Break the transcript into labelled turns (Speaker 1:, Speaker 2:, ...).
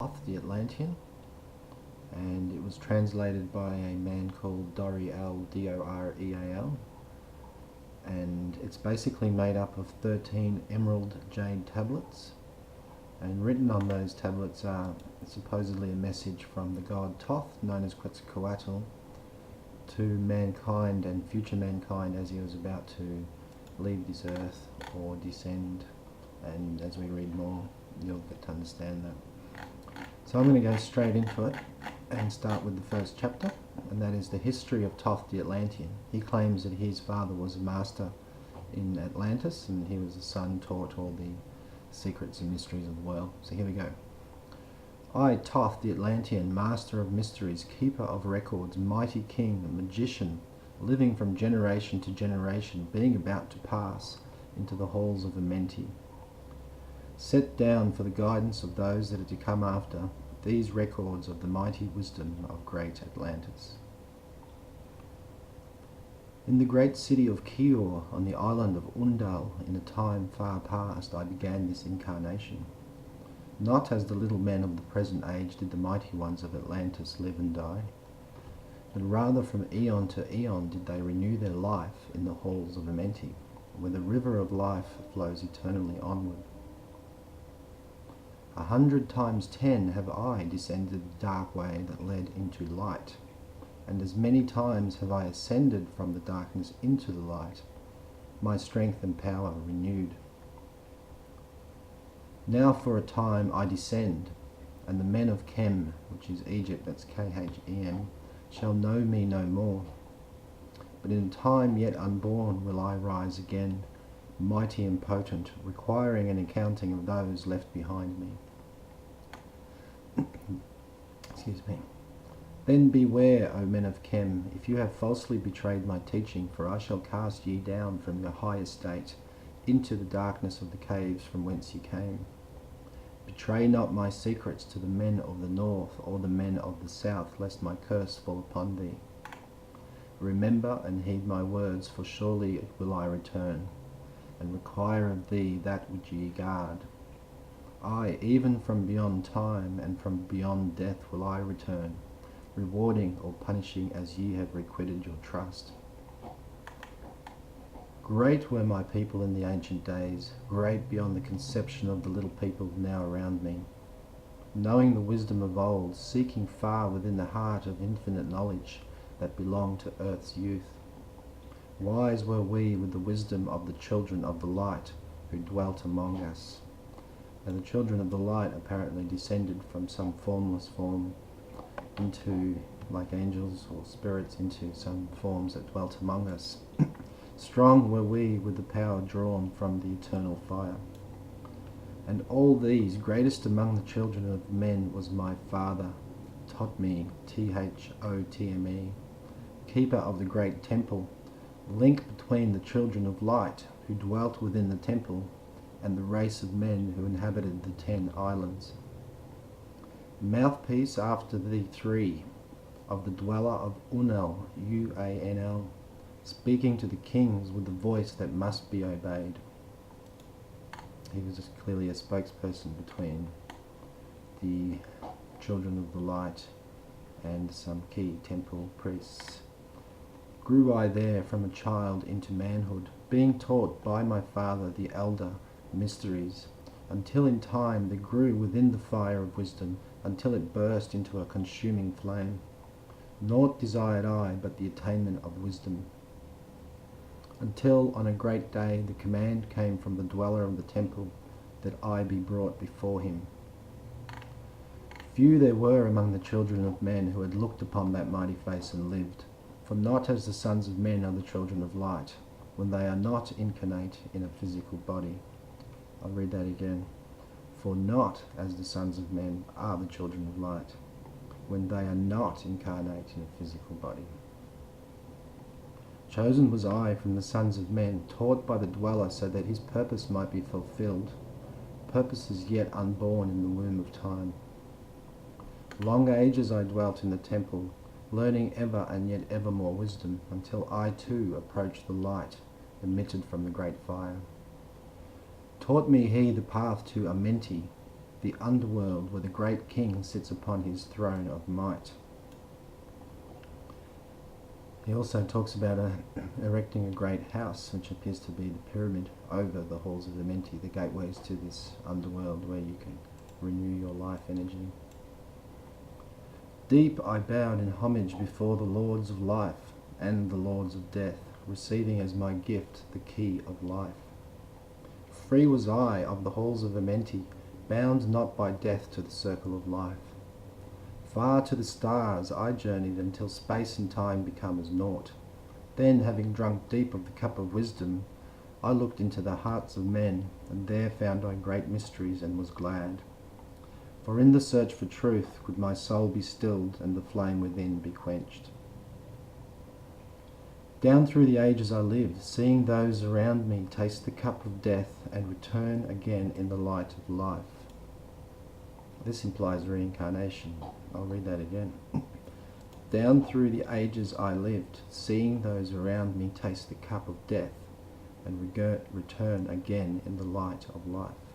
Speaker 1: Thoth the Atlantean, and it was translated by a man called Doreal, Doreal, and it's basically made up of 13 emerald jade tablets, and written on those tablets are supposedly a message from the god Thoth, known as Quetzecoatl, to mankind and future mankind as he was about to leave this earth or descend. And as we read more, you'll get to understand that. So I'm going to go straight into it and start with the first chapter, and that is the history of Thoth the Atlantean. He claims that his father was a master in Atlantis, and he was the son taught all the secrets and mysteries of the world. So here we go. I, Thoth the Atlantean, master of mysteries, keeper of records, mighty king, magician, living from generation to generation, being about to pass into the halls of Amenti, set down for the guidance of those that are to come after these records of the mighty wisdom of great Atlantis. In the great city of Kior, on the island of Undal, in a time far past, I began this incarnation. Not as the little men of the present age did the mighty ones of Atlantis live and die, but rather from eon to eon did they renew their life in the halls of Amenti, where the river of life flows eternally onward. 100 times 10 have I descended the dark way that led into light, and as many times have I ascended from the darkness into the light, my strength and power renewed. Now for a time I descend, and the men of Kem, which is Egypt, that's Khem, shall know me no more. But in a time yet unborn will I rise again, mighty and potent, requiring an accounting of those left behind me. Excuse me. Then beware, O men of Kem, if you have falsely betrayed my teaching, for I shall cast ye down from your high estate into the darkness of the caves from whence ye came. Betray not my secrets to the men of the north or the men of the south, lest my curse fall upon thee. Remember and heed my words, for surely will I return, and require of thee that which ye guard. I, even from beyond time and from beyond death will I return, rewarding or punishing as ye have requited your trust. Great were my people in the ancient days, great beyond the conception of the little people now around me. Knowing the wisdom of old, seeking far within the heart of infinite knowledge that belonged to earth's youth. Wise were we with the wisdom of the children of the light who dwelt among us. And the children of the light apparently descended from some formless form into, like angels or spirits, into some forms that dwelt among us. Strong were we with the power drawn from the eternal fire. And all these, greatest among the children of men, was my father, Thotme, Thotme, keeper of the great temple, link between the children of light who dwelt within the temple and the race of men who inhabited the 10 islands. Mouthpiece after the 3 of the dweller of Unal, Uanl, speaking to the kings with the voice that must be obeyed. He was just clearly a spokesperson between the children of the light and some key temple priests. Grew I there from a child into manhood, being taught by my father the elder mysteries, until in time they grew within the fire of wisdom, until it burst into a consuming flame. Naught desired I but the attainment of wisdom, until on a great day the command came from the dweller of the temple that I be brought before him. Few there were among the children of men who had looked upon that mighty face and lived, for not as the sons of men are the children of light, when they are not incarnate in a physical body. I'll read that again. For not as the sons of men are the children of light, when they are not incarnate in a physical body. Chosen was I from the sons of men, taught by the dweller so that his purpose might be fulfilled, purposes yet unborn in the womb of time. Long ages I dwelt in the temple, learning ever and yet ever more wisdom, until I too approached the light emitted from the great fire. Taught me he the path to Amenti, the underworld where the great king sits upon his throne of might. He also talks about erecting a great house, which appears to be the pyramid, over the halls of Amenti, the gateways to this underworld where you can renew your life energy. Deep I bowed in homage before the lords of life and the lords of death, receiving as my gift the key of life. Free was I of the halls of Amenti, bound not by death to the circle of life. Far to the stars I journeyed until space and time become as naught. Then, having drunk deep of the cup of wisdom, I looked into the hearts of men, and there found I great mysteries and was glad. For in the search for truth could my soul be stilled and the flame within be quenched. Down through the ages I lived, seeing those around me taste the cup of death and return again in the light of life. This implies reincarnation. I'll read that again. Down through the ages I lived, seeing those around me taste the cup of death and return again in the light of life.